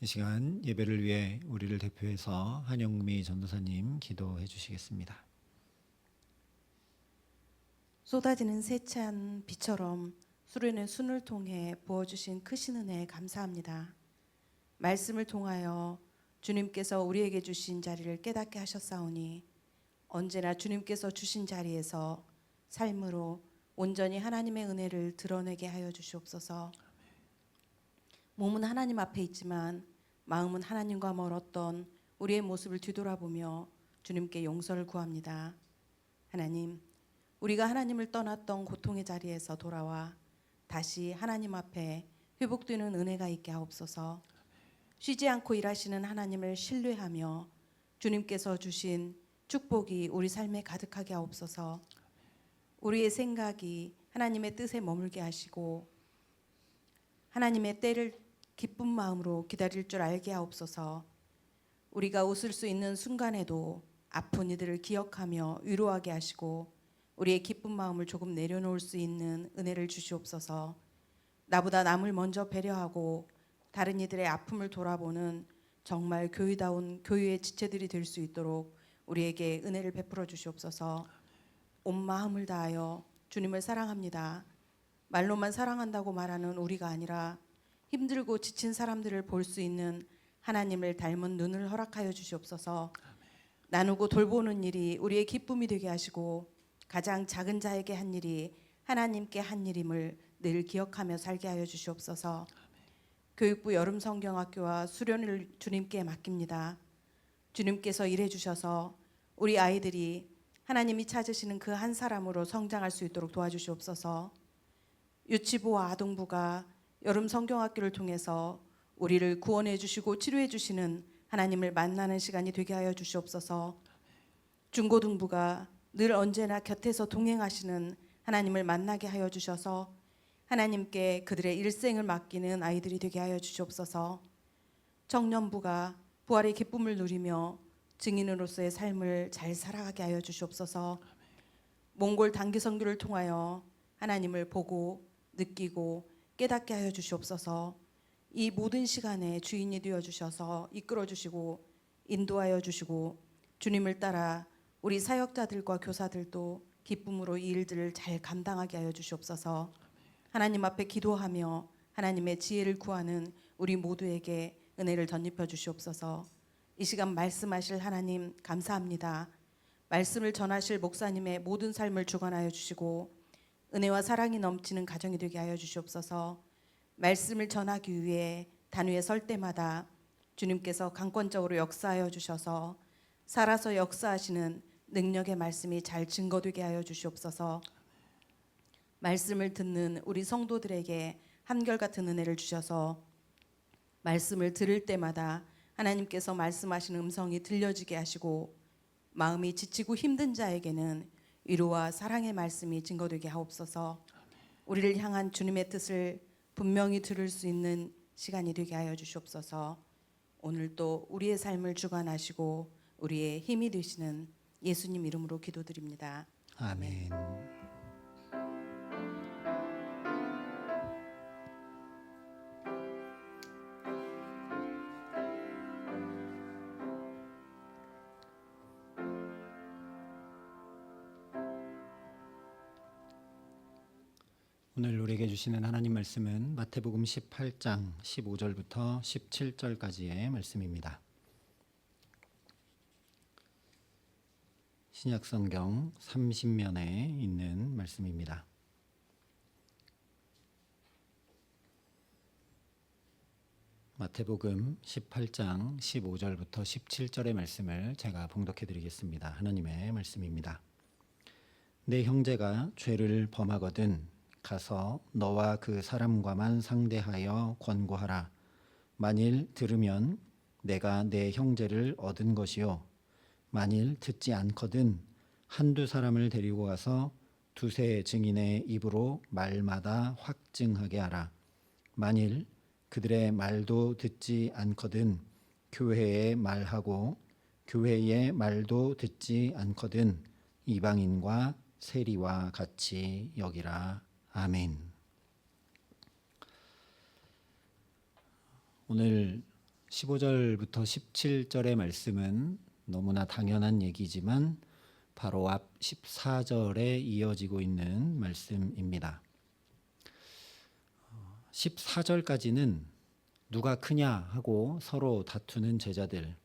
이 시간 예배를 위해 우리를 대표해서 한영미 전도사님 기도해 주시겠습니다. 쏟아지는 세찬 비처럼 수련의 순을 통해 부어주신 크신 은혜에 감사합니다. 말씀을 통하여 주님께서 우리에게 주신 자리를 깨닫게 하셨사오니 언제나 주님께서 주신 자리에서 삶으로 온전히 하나님의 은혜를 드러내게 하여 주시옵소서. 몸은 하나님 앞에 있지만 마음은 하나님과 멀었던 우리의 모습을 뒤돌아보며 주님께 용서를 구합니다. 하나님, 우리가 하나님을 떠났던 고통의 자리에서 돌아와 다시 하나님 앞에 회복되는 은혜가 있게 하옵소서. 쉬지 않고 일하시는 하나님을 신뢰하며 주님께서 주신 축복이 우리 삶에 가득하게 하옵소서. 우리의 생각이 하나님의 뜻에 머물게 하시고 하나님의 때를 기쁜 마음으로 기다릴 줄 알게 하옵소서. 우리가 웃을 수 있는 순간에도 아픈 이들을 기억하며 위로하게 하시고 우리의 기쁜 마음을 조금 내려놓을 수 있는 은혜를 주시옵소서. 나보다 남을 먼저 배려하고 다른 이들의 아픔을 돌아보는 정말 교회다운 교회의 지체들이 될 수 있도록 우리에게 은혜를 베풀어 주시옵소서. 온 마음을 다하여 주님을 사랑합니다. 말로만 사랑한다고 말하는 우리가 아니라 힘들고 지친 사람들을 볼 수 있는 하나님을 닮은 눈을 허락하여 주시옵소서. 나누고 돌보는 일이 우리의 기쁨이 되게 하시고 가장 작은 자에게 한 일이 하나님께 한 일임을 늘 기억하며 살게 하여 주시옵소서. 교육부 여름성경학교와 수련을 주님께 맡깁니다. 주님께서 일해 주셔서 우리 아이들이 하나님이 찾으시는 그 한 사람으로 성장할 수 있도록 도와주시옵소서. 유치부와 아동부가 여름성경학교를 통해서 우리를 구원해 주시고 치료해 주시는 하나님을 만나는 시간이 되게 하여 주시옵소서. 중고등부가 늘 언제나 곁에서 동행하시는 하나님을 만나게 하여 주셔서 하나님께 그들의 일생을 맡기는 아이들이 되게 하여 주시옵소서. 청년부가 부활의 기쁨을 누리며 증인으로서의 삶을 잘 살아가게 하여 주시옵소서. 몽골 단기 선교를 통하여 하나님을 보고 느끼고 깨닫게 하여 주시옵소서. 이 모든 시간에 주인이 되어 주셔서 이끌어 주시고 인도하여 주시고 주님을 따라 우리 사역자들과 교사들도 기쁨으로 이 일들을 잘 감당하게 하여 주시옵소서. 하나님 앞에 기도하며 하나님의 지혜를 구하는 우리 모두에게 은혜를 덧입혀 주시옵소서. 이 시간 말씀하실 하나님 감사합니다. 말씀을 전하실 목사님의 모든 삶을 주관하여 주시고 은혜와 사랑이 넘치는 가정이 되게 하여 주시옵소서. 말씀을 전하기 위해 단위에 설 때마다 주님께서 강권적으로 역사하여 주셔서 살아서 역사하시는 능력의 말씀이 잘 증거되게 하여 주시옵소서. 말씀을 듣는 우리 성도들에게 한결같은 은혜를 주셔서 말씀을 들을 때마다 하나님께서 말씀하시는 음성이 들려지게 하시고 마음이 지치고 힘든 자에게는 위로와 사랑의 말씀이 증거되게 하옵소서. 우리를 향한 주님의 뜻을 분명히 들을 수 있는 시간이 되게 하여 주시옵소서. 오늘도 우리의 삶을 주관하시고 우리의 힘이 되시는 예수님 이름으로 기도드립니다. 아멘. 오늘 우리에게 주시는 하나님 말씀은 마태복음 18장 15절부터 17절까지의 말씀입니다. 신약성경 30면에 있는 말씀입니다. 마태복음 18장 15절부터 17절의 말씀을 제가 봉독해 드리겠습니다. 하나님의 말씀입니다. 내 형제가 죄를 범하거든 가서 너와 그 사람과만 상대하여 권고하라. 만일 들으면 내가 내 형제를 얻은 것이요 만일 듣지 않거든 한두 사람을 데리고 가서 두세 증인의 입으로 말마다 확증하게 하라. 만일 그들의 말도 듣지 않거든 교회의 말하고 교회의 말도 듣지 않거든 이방인과 세리와 같이 여기라. 아멘. 오늘 15절부터 17절의 말씀은 너무나 당연한 얘기지만 바로 앞 14절에 이어지고 있는 말씀입니다. 14절까지는 누가 크냐 하고 서로 다투는 제자들,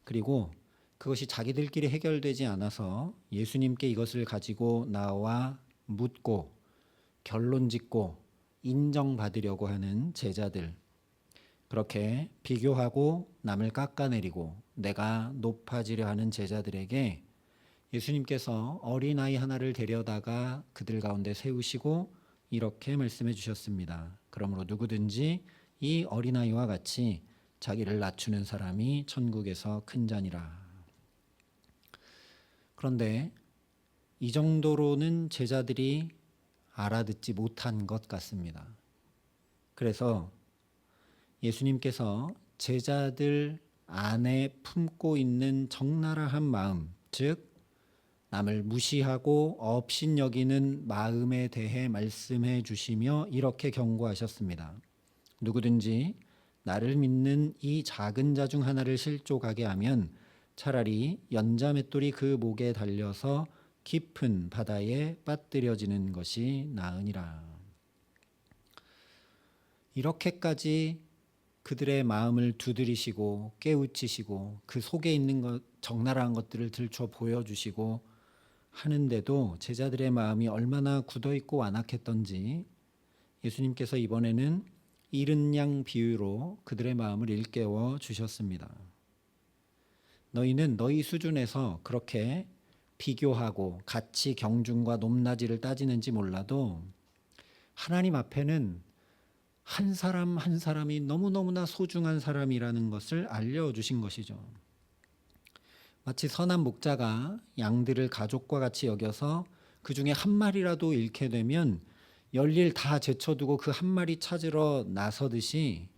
그리고 그것이 자기들끼리 해결되지 않아서 예수님께 이것을 가지고 나와 묻고 결론 짓고 인정받으려고 하는 제자들, 그렇게 비교하고 남을 깎아내리고 내가 높아지려 하는 제자들에게 예수님께서 어린아이 하나를 데려다가 그들 가운데 세우시고 이렇게 말씀해 주셨습니다. 그러므로 누구든지 이 어린아이와 같이 자기를 낮추는 사람이 천국에서 큰 자니라. 그런데 이 정도로는 제자들이 알아듣지 못한 것 같습니다. 그래서 예수님께서 제자들 안에 품고 있는 적나라한 마음, 즉 남을 무시하고 업신여기는 마음에 대해 말씀해 주시며 이렇게 경고하셨습니다. 누구든지 나를 믿는 이 작은 자 중 하나를 실족하게 하면 차라리 연자맷돌이 그 목에 달려서 깊은 바다에 빠뜨려지는 것이 나으니라. 이렇게까지 그들의 마음을 두드리시고 깨우치시고 그 속에 있는 적나라한 것들을 들춰 보여주시고 하는데도 제자들의 마음이 얼마나 굳어있고 완악했던지 예수님께서 이번에는 잃은 양 비유로 그들의 마음을 일깨워 주셨습니다. 너희는 너희 수준에서 그렇게 비교하고 가치 경중과 높낮이를 따지는지 몰라도 하나님 앞에는 한 사람 한 사람이 너무너무나 소중한 사람이라는 것을 알려주신 것이죠. 마치 선한 목자가 양들을 가족과 같이 여겨서 그 중에 한 마리라도 잃게 되면 열일 다 제쳐두고 그 한 마리 찾으러 나서듯이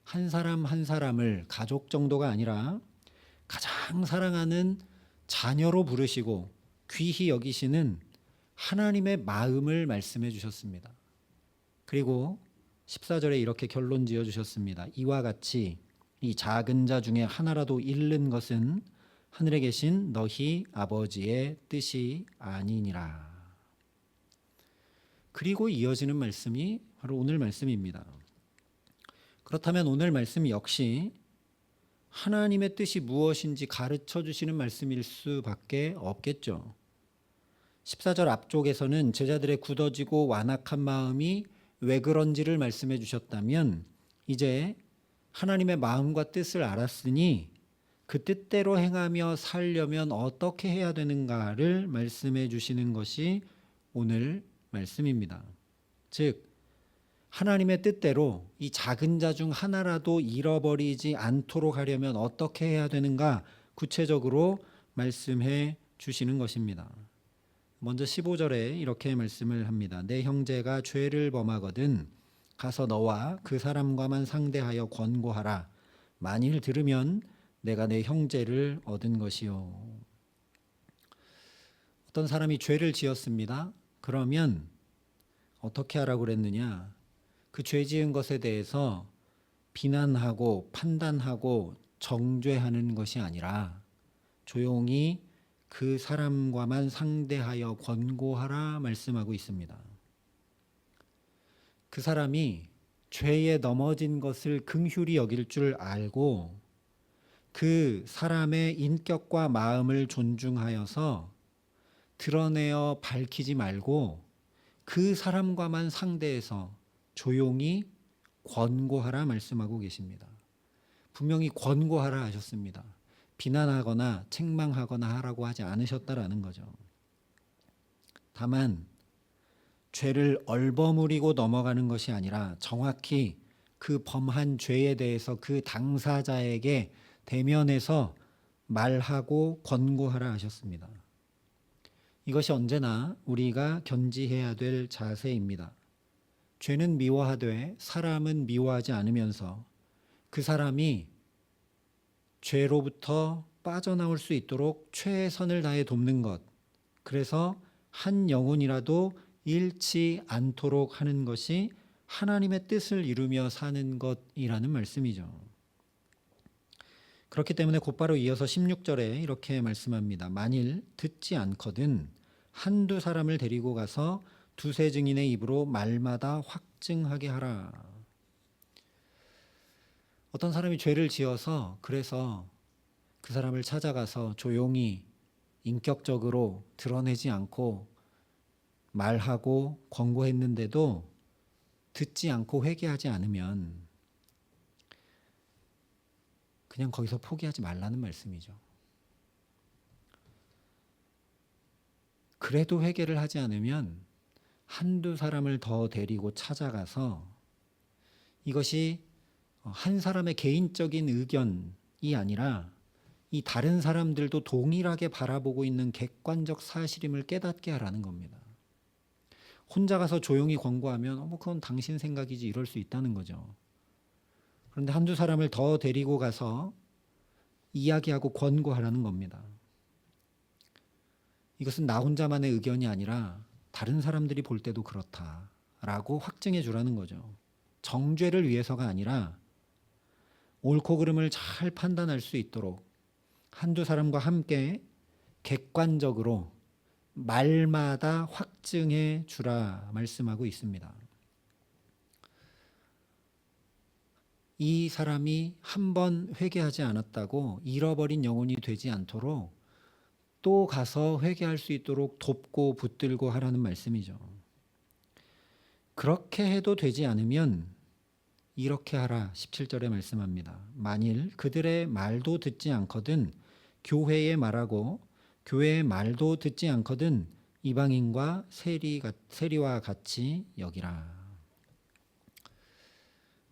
한 사람 한 사람을 가족 정도가 아니라 가장 사랑하는 자녀로 부르시고 귀히 여기시는 하나님의 마음을 말씀해 주셨습니다. 그리고 14절에 이렇게 결론 지어 주셨습니다. 이와 같이 이 작은 자 중에 하나라도 잃는 것은 하늘에 계신 너희 아버지의 뜻이 아니니라. 그리고 이어지는 말씀이 바로 오늘 말씀입니다. 그렇다면 오늘 말씀 역시 하나님의 뜻이 무엇인지 가르쳐 주시는 말씀일 수밖에 없겠죠. 14절 앞쪽에서는 제자들의 굳어지고 완악한 마음이 왜 그런지를 말씀해 주셨다면 이제 하나님의 마음과 뜻을 알았으니 그 뜻대로 행하며 살려면 어떻게 해야 되는가를 말씀해 주시는 것이 오늘 말씀입니다. 즉 하나님의 뜻대로 이 작은 자 중 하나라도 잃어버리지 않도록 하려면 어떻게 해야 되는가 구체적으로 말씀해 주시는 것입니다. 먼저 15절에 이렇게 말씀을 합니다. 내 형제가 죄를 범하거든 가서 너와 그 사람과만 상대하여 권고하라. 만일 들으면 내가 내 형제를 얻은 것이요. 어떤 사람이 죄를 지었습니다. 그러면 어떻게 하라고 그랬느냐? 그 죄 지은 것에 대해서 비난하고 판단하고 정죄하는 것이 아니라 조용히 그 사람과만 상대하여 권고하라 말씀하고 있습니다. 그 사람이 죄에 넘어진 것을 긍휼히 여길 줄 알고 그 사람의 인격과 마음을 존중하여서 드러내어 밝히지 말고 그 사람과만 상대해서 조용히 권고하라 말씀하고 계십니다. 분명히 권고하라 하셨습니다. 비난하거나 책망하거나 하라고 하지 않으셨다라는 거죠. 다만 죄를 얼버무리고 넘어가는 것이 아니라 정확히 그 범한 죄에 대해서 그 당사자에게 대면해서 말하고 권고하라 하셨습니다. 이것이 언제나 우리가 견지해야 될 자세입니다. 죄는 미워하되 사람은 미워하지 않으면서 그 사람이 죄로부터 빠져나올 수 있도록 최선을 다해 돕는 것, 그래서 한 영혼이라도 잃지 않도록 하는 것이 하나님의 뜻을 이루며 사는 것이라는 말씀이죠. 그렇기 때문에 곧바로 이어서 16절에 이렇게 말씀합니다. 만일 듣지 않거든 한두 사람을 데리고 가서 두세 증인의 입으로 말마다 확증하게 하라. 어떤 사람이 죄를 지어서 그래서 그 사람을 찾아가서 조용히 인격적으로 드러내지 않고 말하고 권고했는데도 듣지 않고 회개하지 않으면 그냥 거기서 포기하지 말라는 말씀이죠. 그래도 회개를 하지 않으면 한두 사람을 더 데리고 찾아가서 이것이 한 사람의 개인적인 의견이 아니라 이 다른 사람들도 동일하게 바라보고 있는 객관적 사실임을 깨닫게 하라는 겁니다. 혼자 가서 조용히 권고하면 그건 당신 생각이지 이럴 수 있다는 거죠. 그런데 한두 사람을 더 데리고 가서 이야기하고 권고하라는 겁니다. 이것은 나 혼자만의 의견이 아니라 다른 사람들이 볼 때도 그렇다라고 확증해 주라는 거죠. 정죄를 위해서가 아니라 옳고 그름을 잘 판단할 수 있도록 한두 사람과 함께 객관적으로 말마다 확증해 주라 말씀하고 있습니다. 이 사람이 한 번 회개하지 않았다고 잃어버린 영혼이 되지 않도록 또 가서 회개할 수 있도록 돕고 붙들고 하라는 말씀이죠. 그렇게 해도 되지 않으면 이렇게 하라 17절에 말씀합니다. 만일 그들의 말도 듣지 않거든 교회에 말하고 교회의 말도 듣지 않거든 이방인과 세리와 같이 여기라.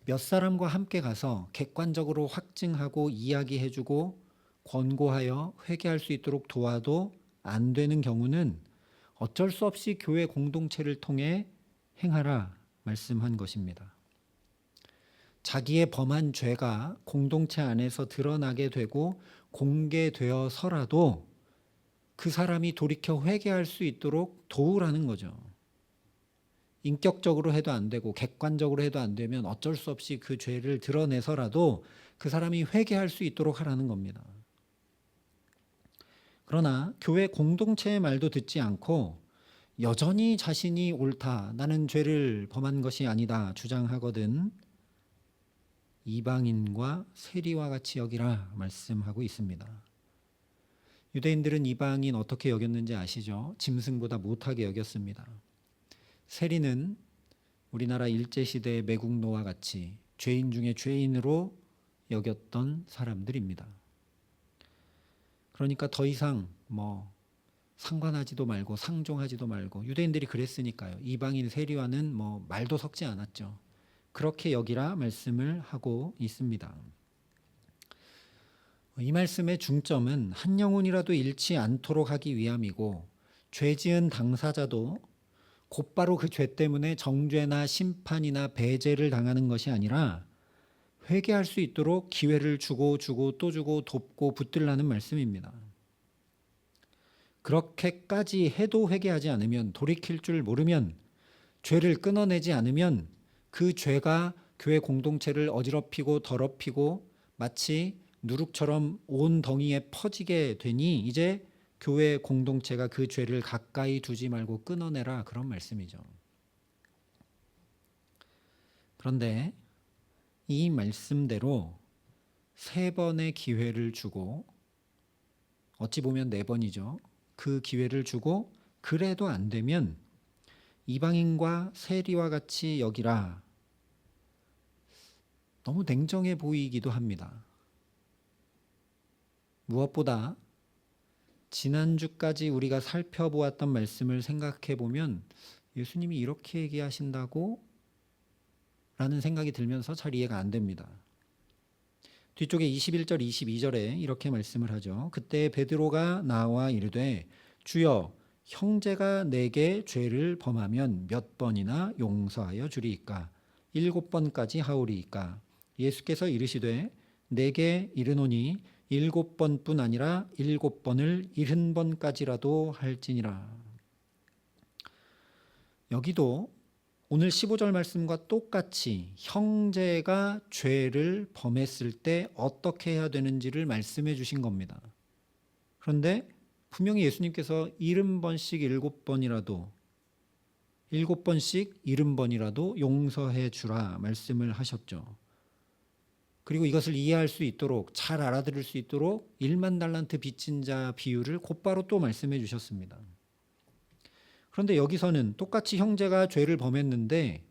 몇 사람과 함께 가서 객관적으로 확증하고 이야기해주고 권고하여 회개할 수 있도록 도와도 안 되는 경우는 어쩔 수 없이 교회 공동체를 통해 행하라 말씀한 것입니다. 자기의 범한 죄가 공동체 안에서 드러나게 되고 공개되어서라도 그 사람이 돌이켜 회개할 수 있도록 도우라는 거죠. 인격적으로 해도 안 되고 객관적으로 해도 안 되면 어쩔 수 없이 그 죄를 드러내서라도 그 사람이 회개할 수 있도록 하라는 겁니다. 그러나 교회 공동체의 말도 듣지 않고 여전히 자신이 옳다, 나는 죄를 범한 것이 아니다 주장하거든 이방인과 세리와 같이 여기라 말씀하고 있습니다. 유대인들은 이방인 어떻게 여겼는지 아시죠? 짐승보다 못하게 여겼습니다. 세리는 우리나라 일제시대의 매국노와 같이 죄인 중에 죄인으로 여겼던 사람들입니다. 그러니까 더 이상 상관하지도 말고 상종하지도 말고 유대인들이 그랬으니까요. 이방인 세리와는 말도 섞지 않았죠. 그렇게 여기라 말씀을 하고 있습니다. 이 말씀의 중점은 한 영혼이라도 잃지 않도록 하기 위함이고 죄 지은 당사자도 곧바로 그 죄 때문에 정죄나 심판이나 배제를 당하는 것이 아니라 회개할 수 있도록 기회를 주고 또 주고 돕고 붙들라는 말씀입니다. 그렇게까지 해도 회개하지 않으면, 돌이킬 줄 모르면, 죄를 끊어내지 않으면 그 죄가 교회 공동체를 어지럽히고 더럽히고 마치 누룩처럼 온 덩이에 퍼지게 되니 이제 교회 공동체가 그 죄를 가까이 두지 말고 끊어내라, 그런 말씀이죠. 그런데 이 말씀대로 3번의 기회를 주고, 어찌 보면 4번이죠. 그 기회를 주고 그래도 안 되면 이방인과 세리와 같이 여기라. 너무 냉정해 보이기도 합니다. 무엇보다 지난주까지 우리가 살펴보았던 말씀을 생각해 보면 예수님이 이렇게 얘기하신다고? 라는 생각이 들면서 잘 이해가 안 됩니다. 뒤쪽에 21절, 22절에 이렇게 말씀을 하죠. 그때 베드로가 나와 이르되 주여, 형제가 내게 죄를 범하면 몇 번이나 용서하여 주리이까? 7번까지 하오리이까? 예수께서 이르시되 내게 이르노니 7번뿐 아니라 7번을 70번까지라도 할지니라. 여기도 오늘 15절 말씀과 똑같이 형제가 죄를 범했을 때 어떻게 해야 되는지를 말씀해 주신 겁니다. 그런데 분명히 예수님께서 70번씩 7번이라도 7번씩 70번이라도 용서해 주라 말씀을 하셨죠. 그리고 이것을 이해할 수 있도록, 잘 알아들을 수 있도록 1만 달란트 빚진 자 비유를 곧바로 또 말씀해 주셨습니다. 그런데 여기서는 똑같이 형제가 죄를 범했는데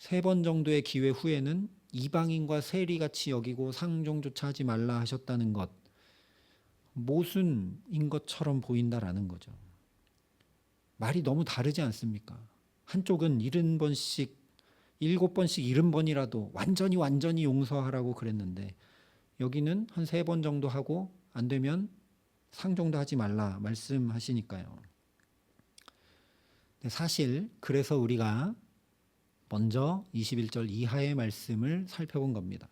3번 정도의 기회 후에는 이방인과 세리같이 여기고 상종조차 하지 말라 하셨다는 것, 모순인 것처럼 보인다라는 거죠. 말이 너무 다르지 않습니까? 한쪽은 70번씩 7번씩 70번이라도 완전히 용서하라고 그랬는데 여기는 한 3번 정도 하고 안 되면 상종도 하지 말라 말씀하시니까요. 사실 그래서 우리가 먼저 21절 이하의 말씀을 살펴본 겁니다.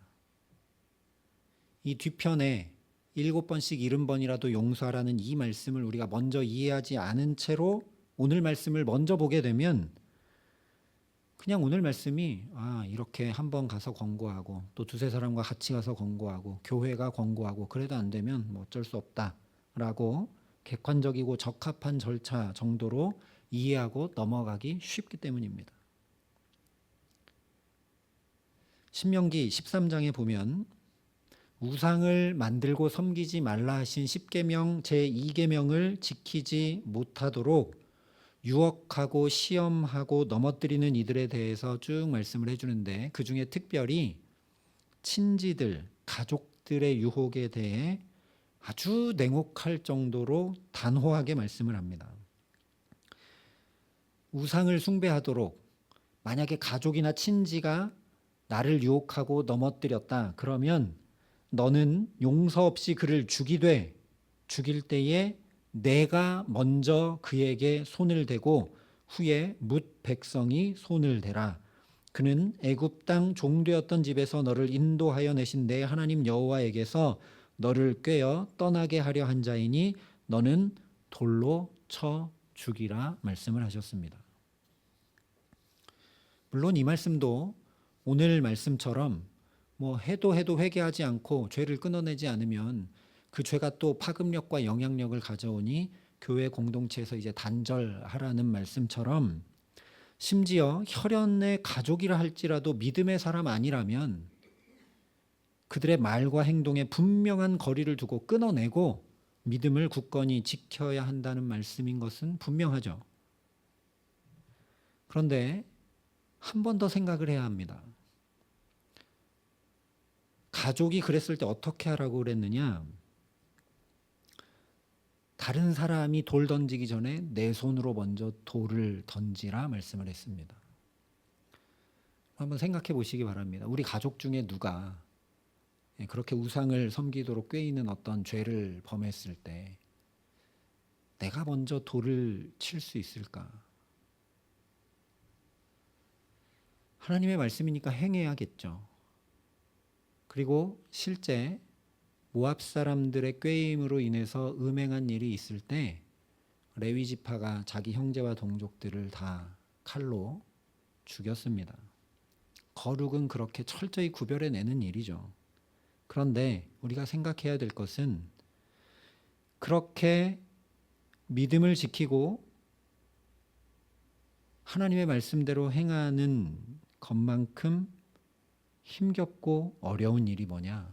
이 뒤편에 7번씩 70번이라도 용서하라는 이 말씀을 우리가 먼저 이해하지 않은 채로 오늘 말씀을 먼저 보게 되면 그냥 오늘 말씀이 이렇게 한번 가서 권고하고 또 2-3 사람과 같이 가서 권고하고 교회가 권고하고 그래도 안 되면 뭐 어쩔 수 없다라고 객관적이고 적합한 절차 정도로 이해하고 넘어가기 쉽기 때문입니다. 신명기 13장에 보면 우상을 만들고 섬기지 말라 하신 10계명 제2계명을 지키지 못하도록 유혹하고 시험하고 넘어뜨리는 이들에 대해서 쭉 말씀을 해주는데 그중에 특별히 친지들, 가족들의 유혹에 대해 아주 냉혹할 정도로 단호하게 말씀을 합니다. 우상을 숭배하도록 만약에 가족이나 친지가 나를 유혹하고 넘어뜨렸다 그러면 너는 용서 없이 그를 죽이되 죽일 때에 내가 먼저 그에게 손을 대고 후에 뭇 백성이 손을 대라. 그는 애굽 땅 종되었던 집에서 너를 인도하여 내신 내 하나님 여호와에게서 너를 꾀어 떠나게 하려 한 자이니 너는 돌로 쳐 죽이라 말씀을 하셨습니다. 물론 이 말씀도 오늘 말씀처럼 해도 회개하지 않고 죄를 끊어내지 않으면 그 죄가 또 파급력과 영향력을 가져오니 교회 공동체에서 이제 단절하라는 말씀처럼 심지어 혈연의 가족이라 할지라도 믿음의 사람 아니라면 그들의 말과 행동에 분명한 거리를 두고 끊어내고 믿음을 굳건히 지켜야 한다는 말씀인 것은 분명하죠. 그런데 한 번 더 생각을 해야 합니다. 가족이 그랬을 때 어떻게 하라고 그랬느냐? 다른 사람이 돌 던지기 전에 내 손으로 먼저 돌을 던지라 말씀을 했습니다. 한번 생각해 보시기 바랍니다. 우리 가족 중에 누가 그렇게 우상을 섬기도록 꾀이는 어떤 죄를 범했을 때 내가 먼저 돌을 칠 수 있을까? 하나님의 말씀이니까 행해야겠죠. 그리고 실제 모압 사람들의 꾀임으로 인해서 음행한 일이 있을 때 레위 지파가 자기 형제와 동족들을 다 칼로 죽였습니다. 거룩은 그렇게 철저히 구별해내는 일이죠. 그런데 우리가 생각해야 될 것은 그렇게 믿음을 지키고 하나님의 말씀대로 행하는 것만큼 힘겹고 어려운 일이 뭐냐?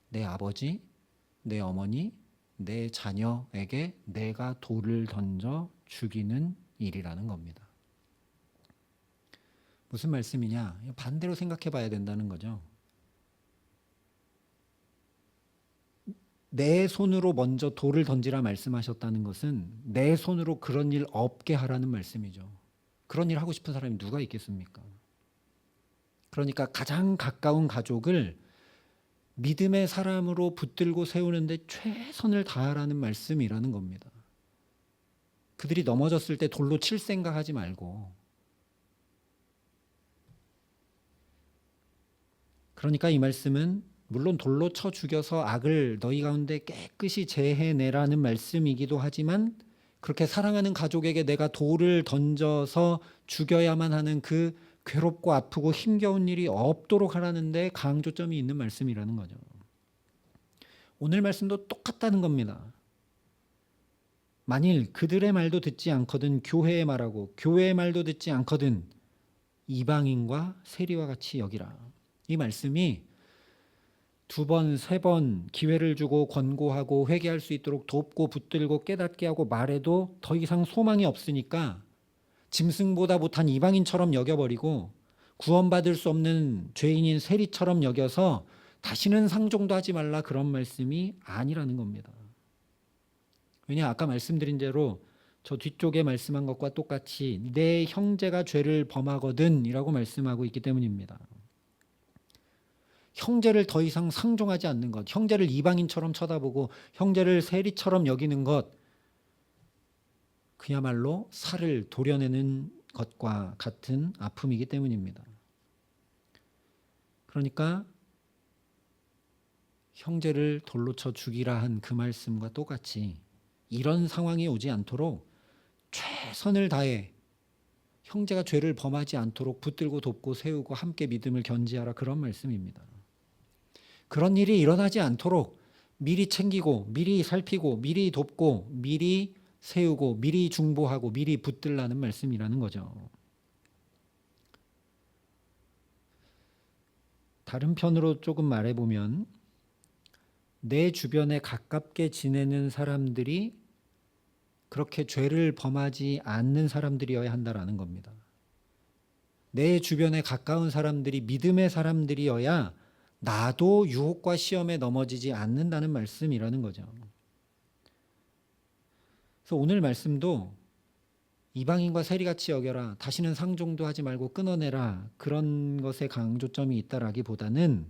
내 아버지, 내 어머니, 내 자녀에게 내가 돌을 던져 죽이는 일이라는 겁니다. 무슨 말씀이냐? 반대로 생각해 봐야 된다는 거죠. 내 손으로 먼저 돌을 던지라 말씀하셨다는 것은 내 손으로 그런 일 없게 하라는 말씀이죠. 그런 일 하고 싶은 사람이 누가 있겠습니까? 그러니까 가장 가까운 가족을 믿음의 사람으로 붙들고 세우는데 최선을 다하라는 말씀이라는 겁니다. 그들이 넘어졌을 때 돌로 칠 생각하지 말고, 그러니까 이 말씀은 물론 돌로 쳐 죽여서 악을 너희 가운데 깨끗이 제해내라는 말씀이기도 하지만 그렇게 사랑하는 가족에게 내가 돌을 던져서 죽여야만 하는 그 괴롭고 아프고 힘겨운 일이 없도록 하라는데 강조점이 있는 말씀이라는 거죠. 오늘 말씀도 똑같다는 겁니다. 만일 그들의 말도 듣지 않거든 교회의 말하고 교회의 말도 듣지 않거든 이방인과 세리와 같이 여기라. 이 말씀이 2번, 3번 기회를 주고 권고하고 회개할 수 있도록 돕고 붙들고 깨닫게 하고 말해도 더 이상 소망이 없으니까 짐승보다 못한 이방인처럼 여겨버리고 구원받을 수 없는 죄인인 세리처럼 여겨서 다시는 상종도 하지 말라, 그런 말씀이 아니라는 겁니다. 왜냐, 아까 말씀드린 대로 저 뒤쪽에 말씀한 것과 똑같이 내 형제가 죄를 범하거든 이라고 말씀하고 있기 때문입니다. 형제를 더 이상 상종하지 않는 것, 형제를 이방인처럼 쳐다보고 형제를 세리처럼 여기는 것, 그야말로 살을 도려내는 것과 같은 아픔이기 때문입니다. 그러니까 형제를 돌로 쳐 죽이라 한 그 말씀과 똑같이 이런 상황이 오지 않도록 최선을 다해 형제가 죄를 범하지 않도록 붙들고 돕고 세우고 함께 믿음을 견지하라, 그런 말씀입니다. 그런 일이 일어나지 않도록 미리 챙기고 미리 살피고 미리 돕고 미리 세우고 미리 중보하고 미리 붙들라는 말씀이라는 거죠. 다른 편으로 조금 말해보면 내 주변에 가깝게 지내는 사람들이 그렇게 죄를 범하지 않는 사람들이어야 한다라는 겁니다. 내 주변에 가까운 사람들이 믿음의 사람들이어야 나도 유혹과 시험에 넘어지지 않는다는 말씀이라는 거죠. 그래서 오늘 말씀도 이방인과 세리같이 여겨라, 다시는 상종도 하지 말고 끊어내라, 그런 것에 강조점이 있다라기보다는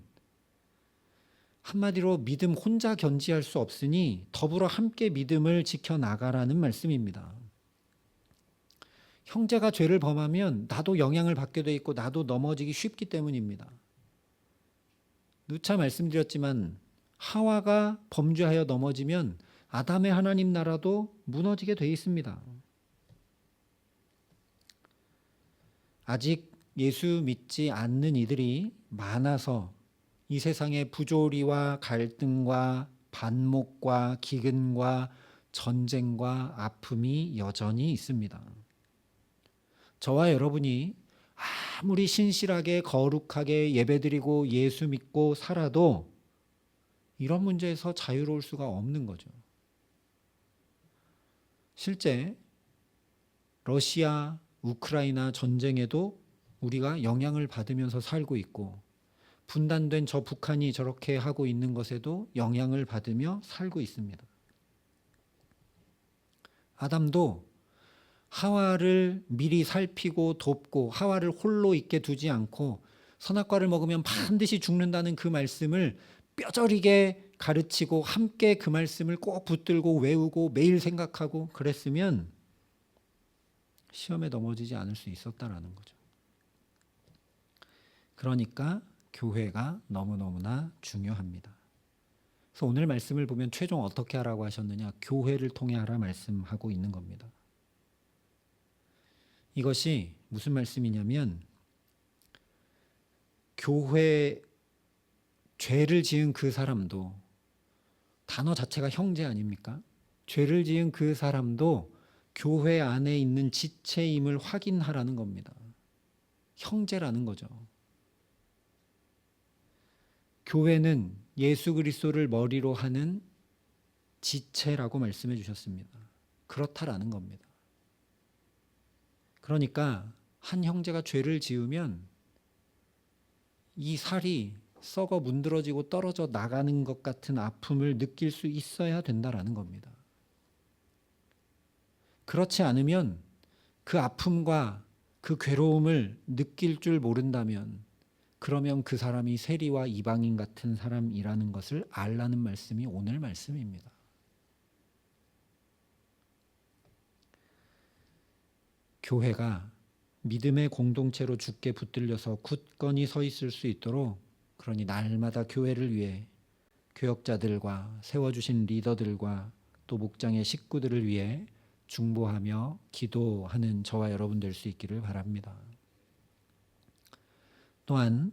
한마디로 믿음 혼자 견지할 수 없으니 더불어 함께 믿음을 지켜나가라는 말씀입니다. 형제가 죄를 범하면 나도 영향을 받게 돼 있고 나도 넘어지기 쉽기 때문입니다. 누차 말씀드렸지만 하와가 범죄하여 넘어지면 아담의 하나님 나라도 무너지게 돼 있습니다. 아직 예수 믿지 않는 이들이 많아서 이 세상의 부조리와 갈등과 반목과 기근과 전쟁과 아픔이 여전히 있습니다. 저와 여러분이 아무리 신실하게 거룩하게 예배드리고 예수 믿고 살아도 이런 문제에서 자유로울 수가 없는 거죠. 실제 러시아, 우크라이나 전쟁에도 우리가 영향을 받으면서 살고 있고, 분단된 저 북한이 저렇게 하고 있는 것에도 영향을 받으며 살고 있습니다. 아담도 하와를 미리 살피고 돕고 하와를 홀로 있게 두지 않고 선악과를 먹으면 반드시 죽는다는 그 말씀을 뼈저리게 가르치고 함께 그 말씀을 꼭 붙들고 외우고 매일 생각하고 그랬으면 시험에 넘어지지 않을 수 있었다라는 거죠. 그러니까 교회가 너무너무나 중요합니다. 그래서 오늘 말씀을 보면 최종 어떻게 하라고 하셨느냐? 교회를 통해 하라 말씀하고 있는 겁니다. 이것이 무슨 말씀이냐면, 교회, 죄를 지은 그 사람도, 단어 자체가 형제 아닙니까? 죄를 지은 그 사람도 교회 안에 있는 지체임을 확인하라는 겁니다. 형제라는 거죠. 교회는 예수 그리스도를 머리로 하는 지체라고 말씀해 주셨습니다. 그렇다라는 겁니다. 그러니까 한 형제가 죄를 지으면 이 살이 썩어 문드러지고 떨어져 나가는 것 같은 아픔을 느낄 수 있어야 된다라는 겁니다. 그렇지 않으면 그 아픔과 그 괴로움을 느낄 줄 모른다면, 그러면 그 사람이 세리와 이방인 같은 사람이라는 것을 알라는 말씀이 오늘 말씀입니다. 교회가 믿음의 공동체로 주께 붙들려서 굳건히 서 있을 수 있도록, 그러니 날마다 교회를 위해 교역자들과 세워주신 리더들과 또 목장의 식구들을 위해 중보하며 기도하는 저와 여러분 될 수 있기를 바랍니다. 또한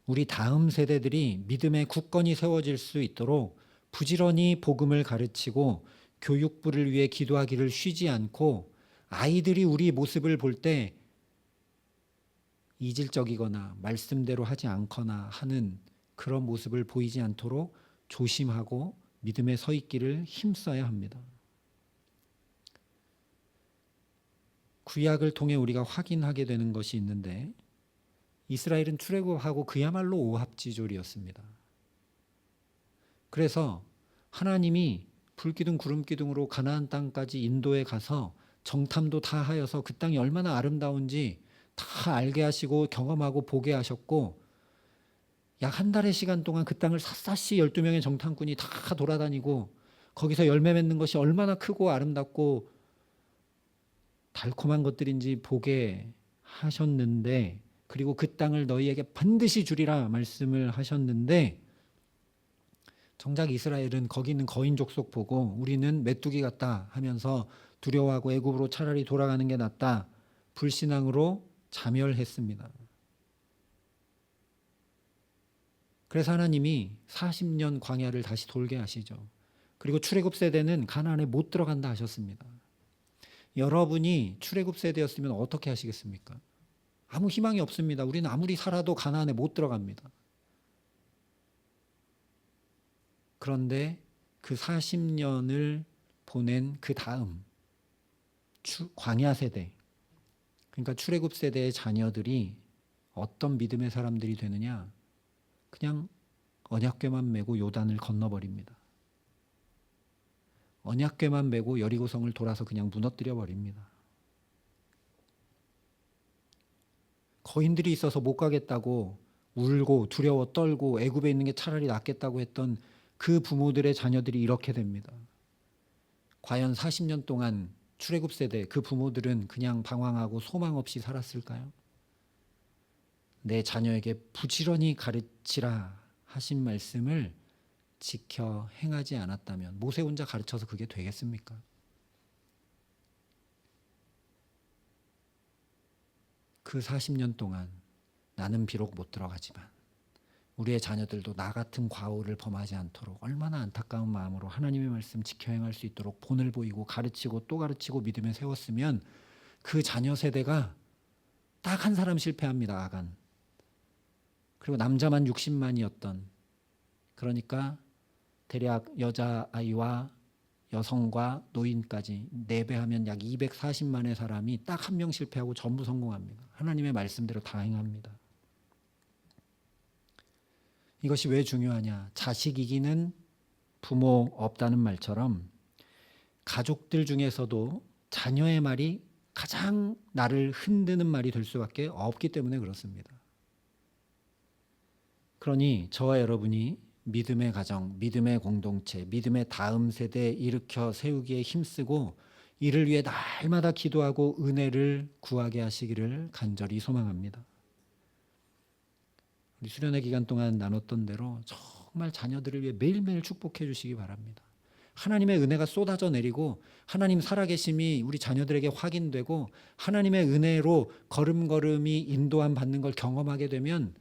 우리 다음 세대들이 믿음의 굳건히 세워질 수 있도록 부지런히 복음을 가르치고 교육부를 위해 기도하기를 쉬지 않고, 아이들이 우리 모습을 볼 때 이질적이거나 말씀대로 하지 않거나 하는 그런 모습을 보이지 않도록 조심하고 믿음에 서 있기를 힘써야 합니다. 구약을 통해 우리가 확인하게 되는 것이 있는데, 이스라엘은 출애굽하고 그야말로 오합지졸이었습니다. 그래서 하나님이 불기둥 구름기둥으로 가나안 땅까지 인도해 가서 정탐도 다 하여서 그 땅이 얼마나 아름다운지 다 알게 하시고 경험하고 보게 하셨고, 약 한 달의 시간 동안 그 땅을 샅샅이 12명의 정탐꾼이 다 돌아다니고 거기서 열매 맺는 것이 얼마나 크고 아름답고 달콤한 것들인지 보게 하셨는데, 그리고 그 땅을 너희에게 반드시 주리라 말씀을 하셨는데, 정작 이스라엘은 거기 있는 거인 족속 보고 우리는 메뚜기 같다 하면서 두려워하고 애굽으로 차라리 돌아가는 게 낫다, 불신앙으로 자멸했습니다. 그래서 하나님이 40년 광야를 다시 돌게 하시죠. 그리고 출애굽 세대는 가나안에 못 들어간다 하셨습니다. 여러분이 출애굽 세대였으면 어떻게 하시겠습니까? 아무 희망이 없습니다. 우리는 아무리 살아도 가나안에 못 들어갑니다. 그런데 그 40년을 보낸 그 다음 광야 세대, 그러니까 출애굽 세대의 자녀들이 어떤 믿음의 사람들이 되느냐? 그냥 언약궤만 메고 요단을 건너버립니다. 언약궤만 메고 여리고성을 돌아서 그냥 무너뜨려 버립니다. 거인들이 있어서 못 가겠다고 울고 두려워 떨고 애굽에 있는 게 차라리 낫겠다고 했던 그 부모들의 자녀들이 이렇게 됩니다. 과연 40년 동안 출애굽 세대 그 부모들은 그냥 방황하고 소망 없이 살았을까요? 내 자녀에게 부지런히 가르치라 하신 말씀을 지켜 행하지 않았다면 모세 혼자 가르쳐서 그게 되겠습니까? 그 40년 동안 나는 비록 못 들어가지만 우리의 자녀들도 나 같은 과오를 범하지 않도록 얼마나 안타까운 마음으로 하나님의 말씀 지켜 행할 수 있도록 본을 보이고 가르치고 또 가르치고 믿음에 세웠으면, 그 자녀 세대가 딱 한 사람 실패합니다. 아간. 그리고 남자만 60만이었던, 그러니까 대략 여자아이와 여성과 노인까지 4배하면 약 240만의 사람이 딱 한 명 실패하고 전부 성공합니다. 하나님의 말씀대로 다 행합니다. 이것이 왜 중요하냐? 자식 이기는 부모 없다는 말처럼 가족들 중에서도 자녀의 말이 가장 나를 흔드는 말이 될 수밖에 없기 때문에 그렇습니다. 그러니 저와 여러분이 믿음의 가정, 믿음의 공동체, 믿음의 다음 세대 일으켜 세우기에 힘쓰고 이를 위해 날마다 기도하고 은혜를 구하게 하시기를 간절히 소망합니다. 우리 수련회 기간 동안 나눴던 대로 정말 자녀들을 위해 매일매일 축복해 주시기 바랍니다. 하나님의 은혜가 쏟아져 내리고 하나님 살아계심이 우리 자녀들에게 확인되고 하나님의 은혜로 걸음걸음이 인도함 받는 걸 경험하게 되면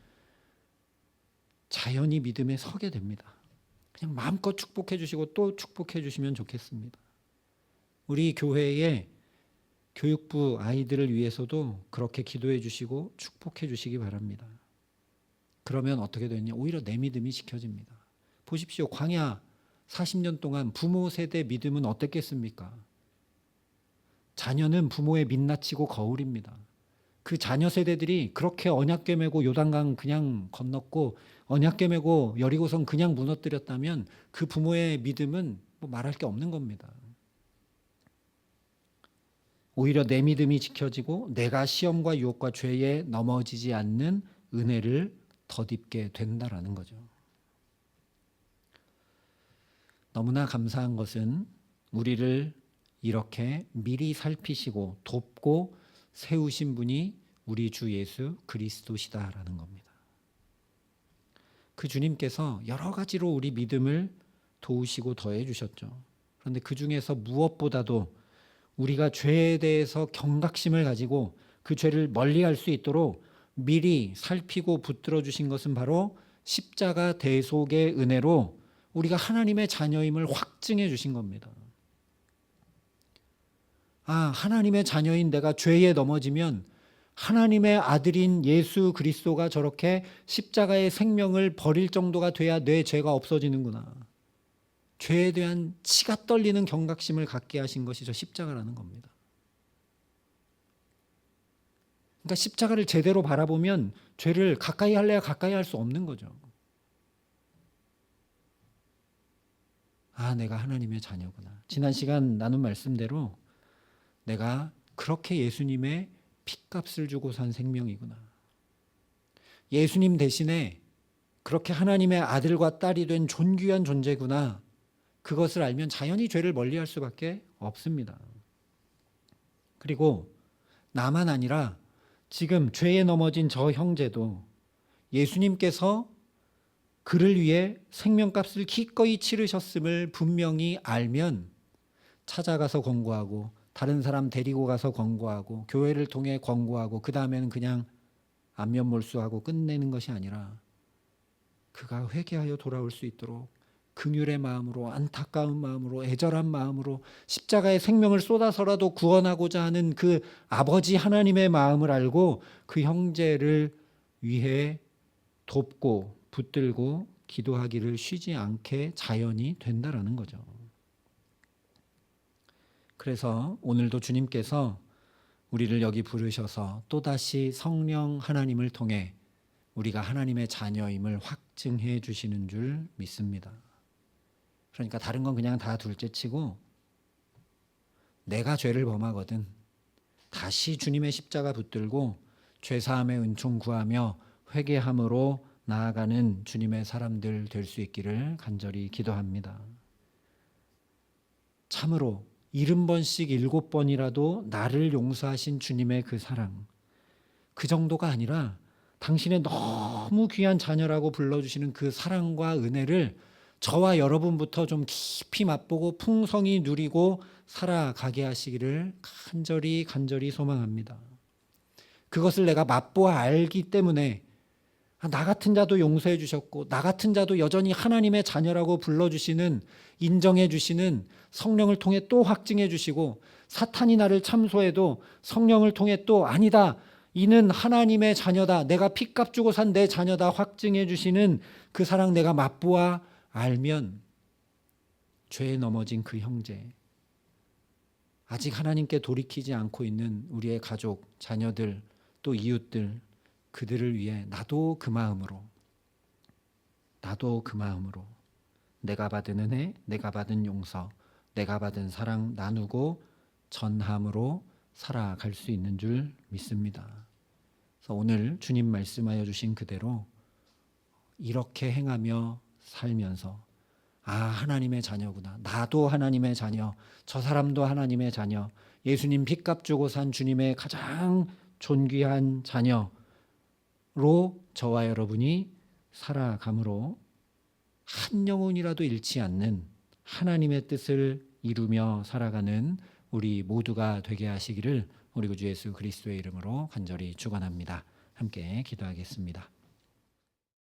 자연히 믿음에 서게 됩니다. 그냥 마음껏 축복해 주시고 또 축복해 주시면 좋겠습니다. 우리 교회의 교육부 아이들을 위해서도 그렇게 기도해 주시고 축복해 주시기 바랍니다. 그러면 어떻게 되느냐? 오히려 내 믿음이 지켜집니다. 보십시오. 광야 40년 동안 부모 세대 믿음은 어땠겠습니까? 자녀는 부모의 민낯이고 거울입니다. 그 자녀 세대들이 그렇게 언약궤 메고 요단강 그냥 건넜고 언약궤 메고 여리고성 그냥 무너뜨렸다면 그 부모의 믿음은 뭐 말할 게 없는 겁니다. 오히려 내 믿음이 지켜지고 내가 시험과 유혹과 죄에 넘어지지 않는 은혜를 덧입게 된다라는 거죠. 너무나 감사한 것은 우리를 이렇게 미리 살피시고 돕고 세우신 분이 우리 주 예수 그리스도시다라는 겁니다. 그 주님께서 여러 가지로 우리 믿음을 도우시고 더해 주셨죠. 그런데 그 중에서 무엇보다도 우리가 죄에 대해서 경각심을 가지고 그 죄를 멀리할 수 있도록 미리 살피고 붙들어 주신 것은 바로 십자가 대속의 은혜로 우리가 하나님의 자녀임을 확증해 주신 겁니다. 하나님의 자녀인 내가 죄에 넘어지면 하나님의 아들인 예수 그리스도가 저렇게 십자가의 생명을 버릴 정도가 돼야 내 죄가 없어지는구나. 죄에 대한 치가 떨리는 경각심을 갖게 하신 것이 저 십자가라는 겁니다. 그러니까 십자가를 제대로 바라보면 죄를 가까이 할래야 가까이 할 수 없는 거죠. 내가 하나님의 자녀구나. 지난 시간 나눈 말씀대로 내가 그렇게 예수님의 핏값을 주고 산 생명이구나. 예수님 대신에 그렇게 하나님의 아들과 딸이 된 존귀한 존재구나. 그것을 알면 자연히 죄를 멀리할 수밖에 없습니다. 그리고 나만 아니라 지금 죄에 넘어진 저 형제도 예수님께서 그를 위해 생명값을 기꺼이 치르셨음을 분명히 알면 찾아가서 권고하고 다른 사람 데리고 가서 권고하고 교회를 통해 권고하고 그 다음에는 그냥 안면몰수하고 끝내는 것이 아니라 그가 회개하여 돌아올 수 있도록 긍휼의 마음으로, 안타까운 마음으로, 애절한 마음으로 십자가의 생명을 쏟아서라도 구원하고자 하는 그 아버지 하나님의 마음을 알고 그 형제를 위해 돕고 붙들고 기도하기를 쉬지 않게 자연이 된다라는 거죠. 그래서 오늘도 주님께서 우리를 여기 부르셔서 또다시 성령 하나님을 통해 우리가 하나님의 자녀임을 확증해 주시는 줄 믿습니다. 그러니까 다른 건 그냥 다 둘째치고 내가 죄를 범하거든 다시 주님의 십자가 붙들고 죄사함의 은총 구하며 회개함으로 나아가는 주님의 사람들 될 수 있기를 간절히 기도합니다. 참으로 70번씩 7번이라도 나를 용서하신 주님의 그 사랑, 그 정도가 아니라 당신의 너무 귀한 자녀라고 불러주시는 그 사랑과 은혜를 저와 여러분부터 좀 깊이 맛보고 풍성히 누리고 살아가게 하시기를 간절히 소망합니다. 그것을 내가 맛보아 알기 때문에 나 같은 자도 용서해 주셨고 나 같은 자도 여전히 하나님의 자녀라고 불러주시는, 인정해 주시는 성령을 통해 또 확증해 주시고 사탄이 나를 참소해도 성령을 통해 또 아니다, 이는 하나님의 자녀다, 내가 핏값 주고 산 내 자녀다 확증해 주시는 그 사랑 내가 맛보아 알면 죄에 넘어진 그 형제, 아직 하나님께 돌이키지 않고 있는 우리의 가족, 자녀들, 또 이웃들, 그들을 위해 나도 그 마음으로 내가 받은 은혜, 내가 받은 용서, 내가 받은 사랑 나누고 전함으로 살아갈 수 있는 줄 믿습니다. 그래서 오늘 주님 말씀하여 주신 그대로 이렇게 행하며 살면서 하나님의 자녀구나, 나도 하나님의 자녀, 저 사람도 하나님의 자녀, 예수님 핏값 주고 산 주님의 가장 존귀한 자녀로 저와 여러분이 살아감으로 한 영혼이라도 잃지 않는 하나님의 뜻을 이루며 살아가는 우리 모두가 되게 하시기를 우리 구주 예수 그리스도의 이름으로 간절히 축원합니다. 함께 기도하겠습니다.